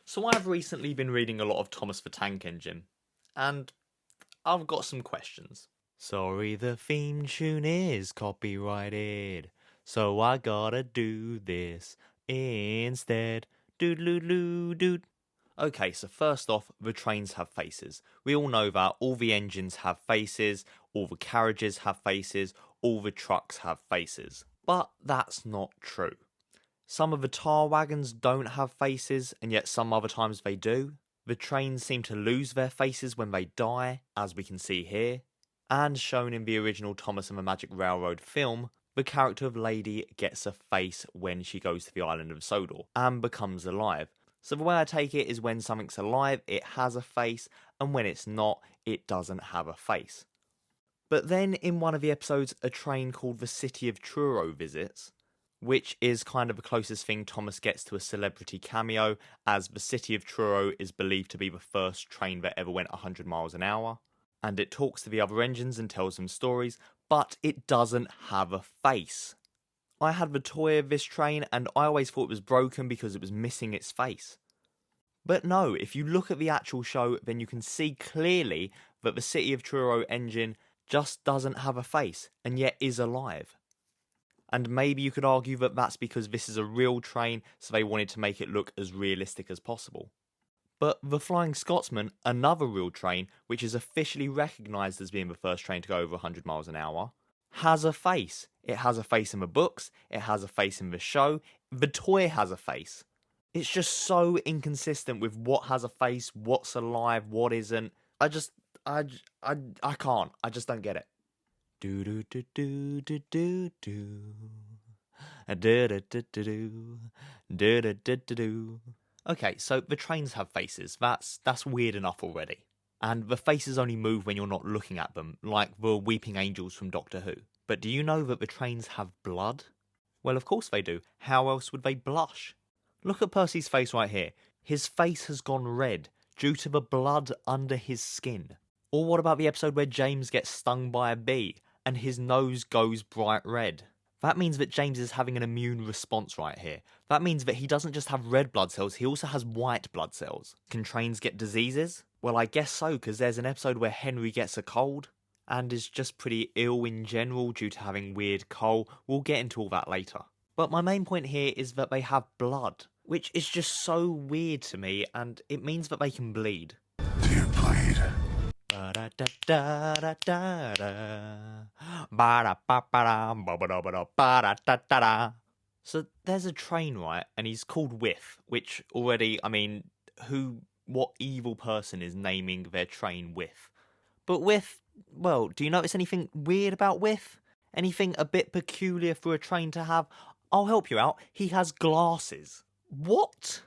So I've recently been reading a lot of Thomas the Tank Engine, and I've got some questions. Sorry, the theme tune is copyrighted, so I gotta do this instead. Doodaloo doot. Okay, so first off, the trains have faces. We all know that all the engines have faces, all the carriages have faces, all the trucks have faces. But that's not true. Some of the tar wagons don't have faces, and yet some other times they do. The trains seem to lose their faces when they die, as we can see here. And shown in the original Thomas and the Magic Railroad film, the character of Lady gets a face when she goes to the island of Sodor and becomes alive. So the way I take it is when something's alive, it has a face, and when it's not, it doesn't have a face. But then in one of the episodes, a train called the City of Truro visits, which is kind of the closest thing Thomas gets to a celebrity cameo, as the City of Truro is believed to be the first train that ever went 100 miles an hour. And it talks to the other engines and tells them stories, but it doesn't have a face. I had the toy of this train and I always thought it was broken because it was missing its face. But no, if you look at the actual show, then you can see clearly that the City of Truro engine just doesn't have a face, and yet is alive. And maybe you could argue that that's because this is a real train, so they wanted to make it look as realistic as possible. But the Flying Scotsman, another real train, which is officially recognised as being the first train to go over 100 miles an hour, has a face. It has a face in the books, it has a face in the show, the toy has a face. It's just so inconsistent with what has a face, what's alive, what isn't. I can't. I just don't get it. Do do do do do do do. Do do do do do. Do do do do do. Okay, so the trains have faces. That's weird enough already. And the faces only move when you're not looking at them, like the weeping angels from Doctor Who. But do you know that the trains have blood? Well, of course they do. How else would they blush? Look at Percy's face right here. His face has gone red due to the blood under his skin. Or what about the episode where James gets stung by a bee and his nose goes bright red? That means that James is having an immune response right here. That means that he doesn't just have red blood cells, he also has white blood cells. Can trains get diseases? Well, I guess so, because there's an episode where Henry gets a cold and is just pretty ill in general due to having weird cold. We'll get into all that later. But my main point here is that they have blood, which is just so weird to me, and it means that they can bleed. Do you bleed? So there's a train, right? And he's called Whiff, which already, what evil person is naming their train Whiff? But Whiff, well, do you notice anything weird about Whiff? Anything a bit peculiar for a train to have? I'll help you out. He has glasses. What?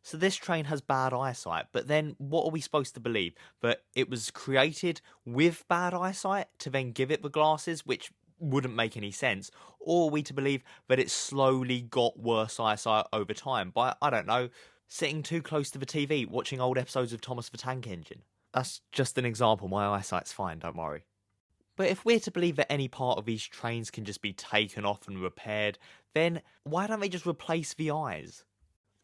So this train has bad eyesight, but then what are we supposed to believe? That it was created with bad eyesight to then give it the glasses, which wouldn't make any sense? Or are we to believe that it slowly got worse eyesight over time by, I don't know, sitting too close to the TV, watching old episodes of Thomas the Tank Engine? That's just an example. My eyesight's fine, don't worry. But if we're to believe that any part of these trains can just be taken off and repaired, then why don't they just replace the eyes?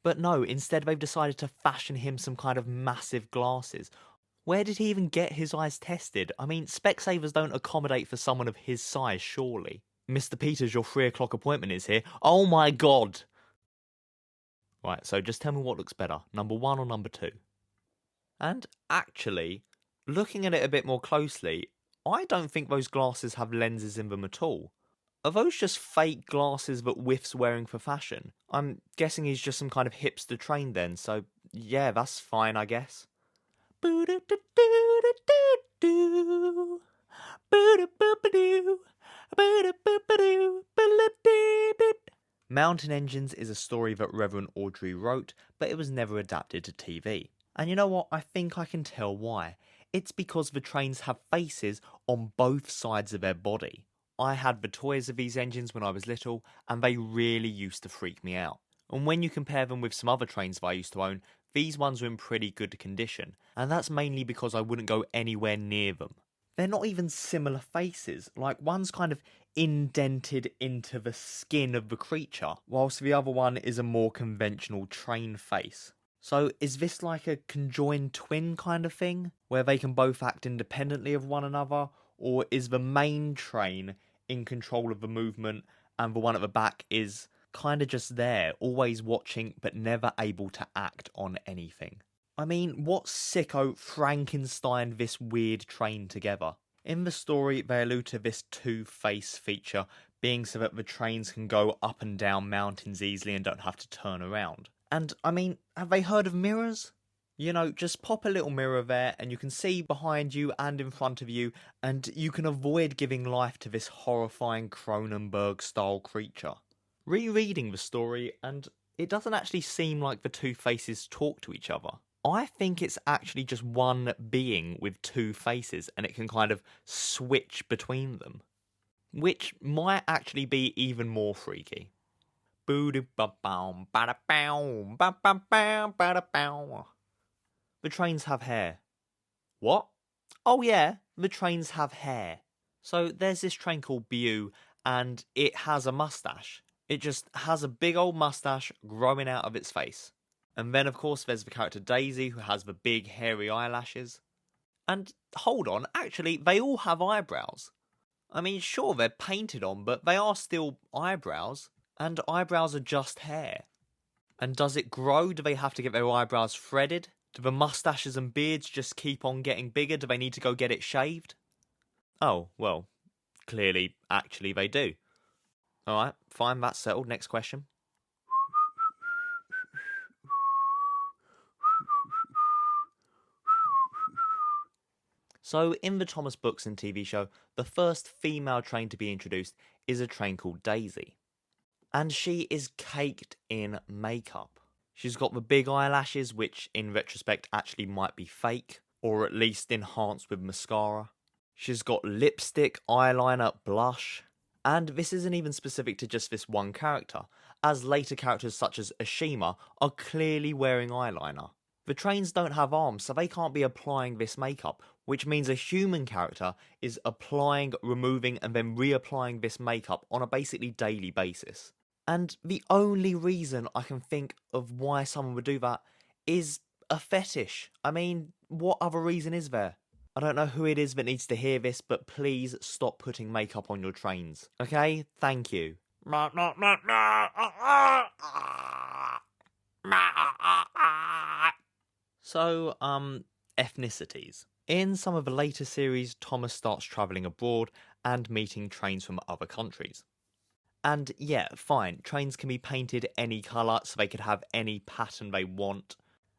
But no, instead they've decided to fashion him some kind of massive glasses. Where did he even get his eyes tested? I mean, Specsavers don't accommodate for someone of his size, surely. Mr. Peters, your 3 o'clock appointment is here. Oh my god! Right, so just tell me what looks better, number 1 or number 2? And actually, looking at it a bit more closely, I don't think those glasses have lenses in them at all. Are those just fake glasses that Whiff's wearing for fashion? I'm guessing he's just some kind of hipster train then, so yeah, that's fine, I guess. Mountain Engines is a story that Reverend Audrey wrote, but it was never adapted to TV. And you know what? I think I can tell why. It's because the trains have faces on both sides of their body. I had the toys of these engines when I was little, and they really used to freak me out. And when you compare them with some other trains that I used to own, these ones are in pretty good condition, and that's mainly because I wouldn't go anywhere near them. They're not even similar faces, like one's kind of indented into the skin of the creature, whilst the other one is a more conventional train face. So is this like a conjoined twin kind of thing, where they can both act independently of one another, or is the main train in control of the movement and the one at the back is kind of just there, always watching but never able to act on anything? I mean, what sicko Frankenstein this weird train together? In the story, they allude to this two-face feature being so that the trains can go up and down mountains easily and don't have to turn around. And, I mean, have they heard of mirrors? You know, just pop a little mirror there and you can see behind you and in front of you, and you can avoid giving life to this horrifying Cronenberg-style creature. Rereading the story, and it doesn't actually seem like the two faces talk to each other. I think it's actually just one being with two faces and it can kind of switch between them, which might actually be even more freaky. The trains have hair. What? Oh yeah, the trains have hair. So there's this train called Bew and it has a mustache. It just has a big old mustache growing out of its face. And then, of course, there's the character Daisy, who has the big, hairy eyelashes. And, hold on, actually, they all have eyebrows. I mean, sure, they're painted on, but they are still eyebrows. And eyebrows are just hair. And does it grow? Do they have to get their eyebrows threaded? Do the mustaches and beards just keep on getting bigger? Do they need to go get it shaved? Oh, well, clearly, actually, they do. Alright, fine, that's settled. Next question. So, in the Thomas books and TV show, the first female train to be introduced is a train called Daisy. And she is caked in makeup. She's got the big eyelashes, which in retrospect actually might be fake, or at least enhanced with mascara. She's got lipstick, eyeliner, blush. And this isn't even specific to just this one character, as later characters such as Ashima are clearly wearing eyeliner. The trains don't have arms, so they can't be applying this makeup, which means a human character is applying, removing, and then reapplying this makeup on a basically daily basis. And the only reason I can think of why someone would do that is a fetish. I mean, what other reason is there? I don't know who it is that needs to hear this, but please stop putting makeup on your trains. Okay? Thank you. So, ethnicities. In some of the later series, Thomas starts travelling abroad and meeting trains from other countries. And yeah, fine, trains can be painted any colour, so they could have any pattern they want.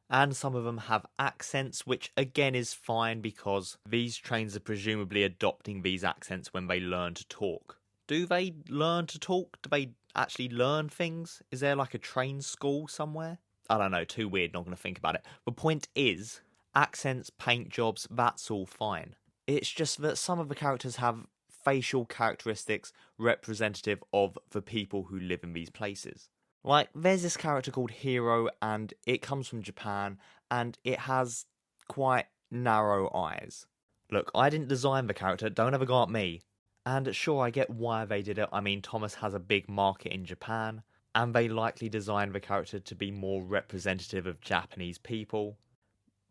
And some of them have accents, which again is fine because these trains are presumably adopting these accents when they learn to talk. Do they learn to talk? Do they actually learn things? Is there like a train school somewhere? I don't know, too weird, not going to think about it. The point is, accents, paint jobs, that's all fine. It's just that some of the characters have facial characteristics representative of the people who live in these places. Like, there's this character called Hero, and it comes from Japan, and it has quite narrow eyes. Look, I didn't design the character, don't ever go at me. And sure, I get why they did it. I mean, Thomas has a big market in Japan, and they likely designed the character to be more representative of Japanese people.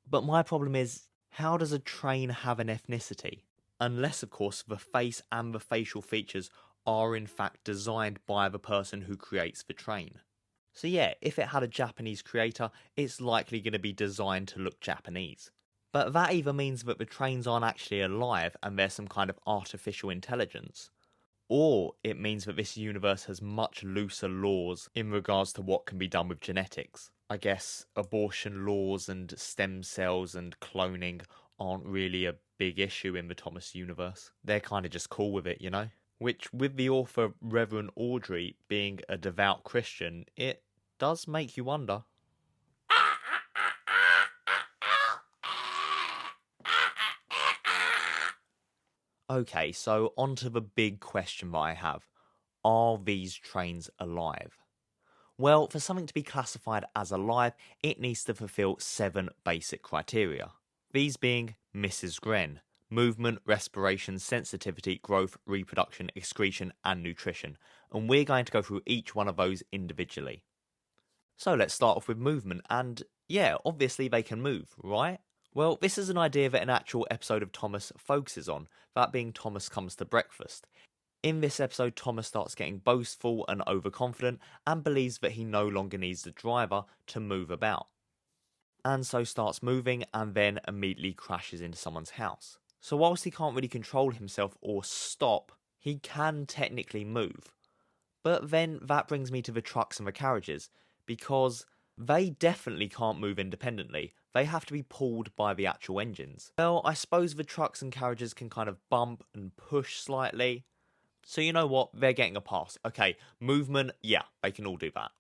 But my problem is, how does a train have an ethnicity? Unless, of course, the face and the facial features are in fact designed by the person who creates the train. So yeah, if it had a Japanese creator, it's likely going to be designed to look Japanese. But that either means that the trains aren't actually alive and there's some kind of artificial intelligence, or it means that this universe has much looser laws in regards to what can be done with genetics. I guess abortion laws and stem cells and cloning aren't really a big issue in the Thomas universe. They're kind of just cool with it, you know? Which, with the author Reverend Audrey being a devout Christian, it does make you wonder. Okay, so on to the big question that I have. Are these trains alive? Well, for something to be classified as alive, it needs to fulfill 7 basic criteria. These being Mrs. Gren: movement, respiration, sensitivity, growth, reproduction, excretion, and nutrition. And we're going to go through each one of those individually. So let's start off with movement, and yeah, obviously they can move, right? Well, this is an idea that an actual episode of Thomas focuses on, that being Thomas Comes to Breakfast. In this episode, Thomas starts getting boastful and overconfident and believes that he no longer needs the driver to move about. And so starts moving and then immediately crashes into someone's house. So whilst he can't really control himself or stop, he can technically move. But then that brings me to the trucks and the carriages, because they definitely can't move independently. They have to be pulled by the actual engines. Well, I suppose the trucks and carriages can kind of bump and push slightly. So you know what? They're getting a pass. Okay, movement, yeah, they can all do that.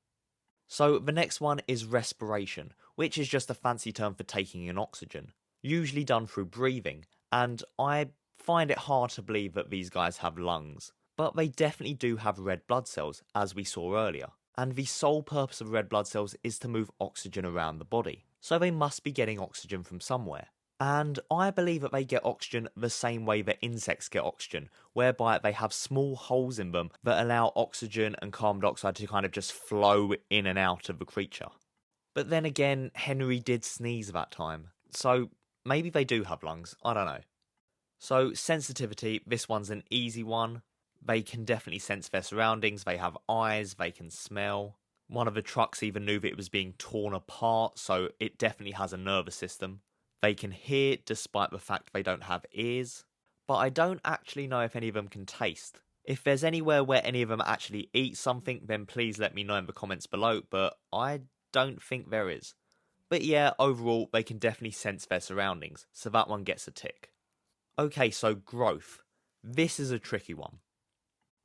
So the next one is respiration, which is just a fancy term for taking in oxygen, usually done through breathing, and I find it hard to believe that these guys have lungs. But they definitely do have red blood cells, as we saw earlier, and the sole purpose of red blood cells is to move oxygen around the body, so they must be getting oxygen from somewhere. And I believe that they get oxygen the same way that insects get oxygen, whereby they have small holes in them that allow oxygen and carbon dioxide to kind of just flow in and out of the creature. But then again, Henry did sneeze at that time, so maybe they do have lungs, I don't know. So, sensitivity, this one's an easy one. They can definitely sense their surroundings, they have eyes, they can smell. One of the trucks even knew that it was being torn apart, so it definitely has a nervous system. They can hear despite the fact they don't have ears, but I don't actually know if any of them can taste. If there's anywhere where any of them actually eat something, then please let me know in the comments below, but I don't think there is. But yeah, overall, they can definitely sense their surroundings, so that one gets a tick. Okay, so growth. This is a tricky one.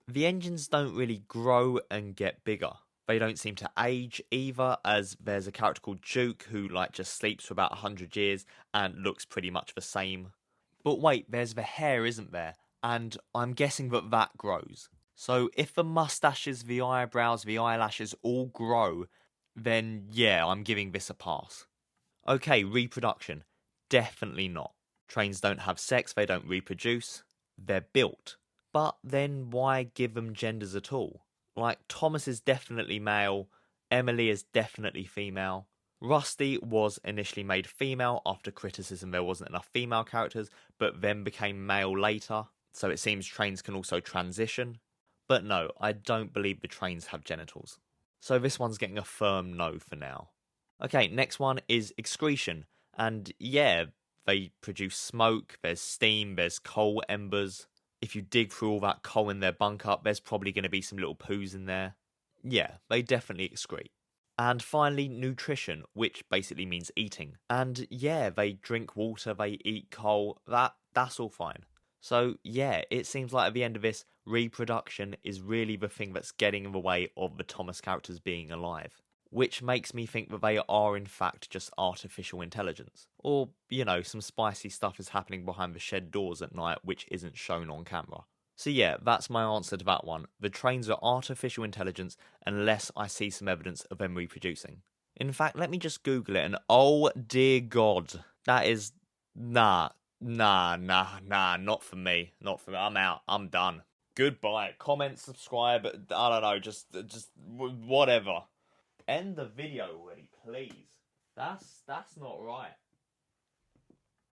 The engines don't really grow and get bigger. They don't seem to age either, as there's a character called Duke who just sleeps for about 100 years and looks pretty much the same. But wait, there's the hair, isn't there? And I'm guessing that that grows. So if the mustaches, the eyebrows, the eyelashes all grow, then yeah, I'm giving this a pass. Okay, reproduction. Definitely not. Trains don't have sex, they don't reproduce. They're built. But then why give them genders at all? Thomas is definitely male, Emily is definitely female. Rusty was initially made female after criticism there wasn't enough female characters, but then became male later, so it seems trains can also transition. But no, I don't believe the trains have genitals. So this one's getting a firm no for now. Okay, next one is excretion. And yeah, they produce smoke, there's steam, there's coal embers. If you dig through all that coal in their bunker, there's probably going to be some little poos in there. Yeah, they definitely excrete. And finally, nutrition, which basically means eating. And yeah, they drink water, they eat coal, that's all fine. So yeah, it seems like at the end of this, reproduction is really the thing that's getting in the way of the Thomas characters being alive. Which makes me think that they are in fact just artificial intelligence. Or, some spicy stuff is happening behind the shed doors at night which isn't shown on camera. So yeah, that's my answer to that one. The trains are artificial intelligence unless I see some evidence of them reproducing. In fact, let me just Google it and oh dear God, that is... Nah, not for me. Not for me. I'm out. I'm done. Goodbye. Comment, subscribe, I don't know, just whatever. End the video already, please. That's not right.